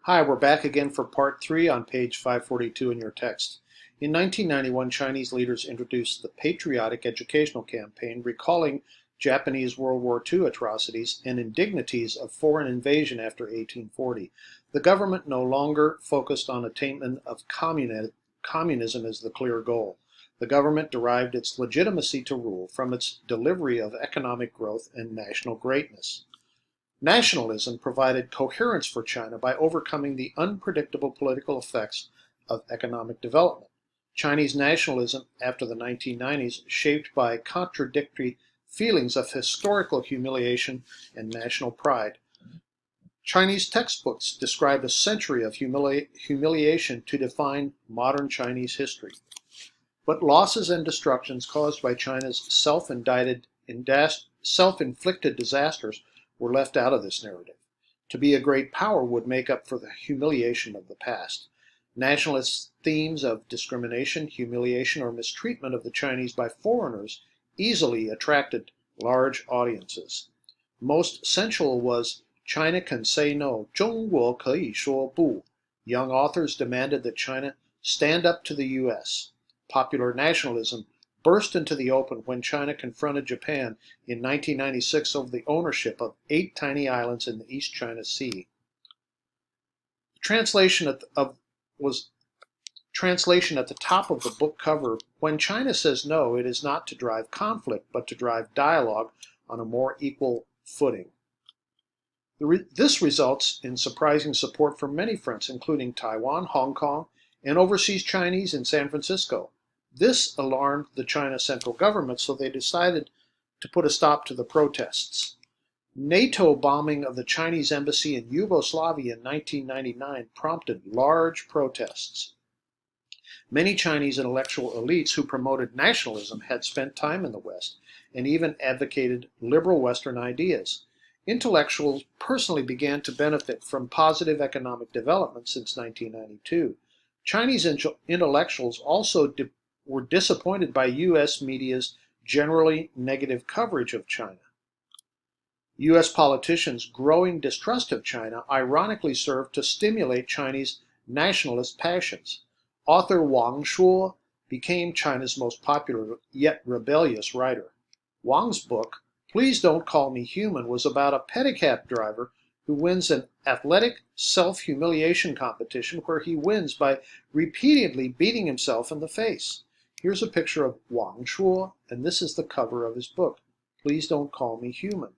Hi, we're back again for part 3 on page 542 in your text. In 1991, Chinese leaders introduced the Patriotic Educational Campaign, recalling Japanese World War II atrocities and indignities of foreign invasion after 1840. The government no longer focused on attainment of communism as the clear goal. The government derived its legitimacy to rule from its delivery of economic growth and national greatness. Nationalism provided coherence for China by overcoming the unpredictable political effects of economic development. Chinese nationalism after the 1990s, shaped by contradictory feelings of historical humiliation and national pride. Chinese textbooks describe a century of humiliation to define modern Chinese history. But losses and destructions caused by China's self-inflicted disasters were left out of this narrative. To be a great power would make up for the humiliation of the past. Nationalist themes of discrimination, humiliation, or mistreatment of the Chinese by foreigners easily attracted large audiences. Most sensual was China can say no, 中国可以说不. Young authors demanded that China stand up to the U.S. Popular nationalism burst into the open when China confronted Japan in 1996 over the ownership of 8 tiny islands in the East China Sea. Translation at the top of the book cover: when China says no, it is not to drive conflict, but to drive dialogue on a more equal footing. This results in surprising support from many fronts, including Taiwan, Hong Kong, and overseas Chinese in San Francisco. This alarmed the China central government, so they decided to put a stop to the protests. NATO bombing of the Chinese embassy in Yugoslavia in 1999 prompted large protests. Many Chinese intellectual elites who promoted nationalism had spent time in the West and even advocated liberal Western ideas. Intellectuals personally began to benefit from positive economic development since 1992. Chinese intellectuals also were disappointed by U.S. media's generally negative coverage of China. U.S. politicians' growing distrust of China ironically served to stimulate Chinese nationalist passions. Author Wang Shuo became China's most popular yet rebellious writer. Wang's book, Please Don't Call Me Human, was about a pedicab driver who wins an athletic self-humiliation competition where he wins by repeatedly beating himself in the face. Here's a picture of Wang Shuo, and this is the cover of his book, Please Don't Call Me Human.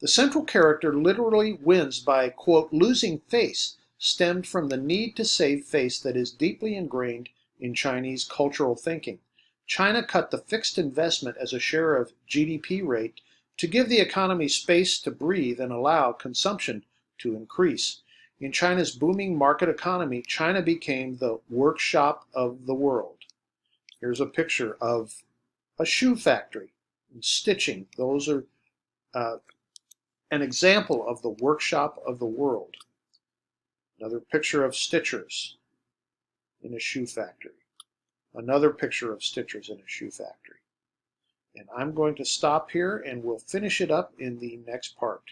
The central character literally wins by, quote, losing face, stemmed from the need to save face that is deeply ingrained in Chinese cultural thinking. China cut the fixed investment as a share of GDP rate to give the economy space to breathe and allow consumption to increase. In China's booming market economy, China became the workshop of the world. Here's a picture of a shoe factory and stitching. Those are an example of the workshop of the world. Another picture of stitchers in a shoe factory. Another picture of stitchers in a shoe factory. And I'm going to stop here and we'll finish it up in the next part.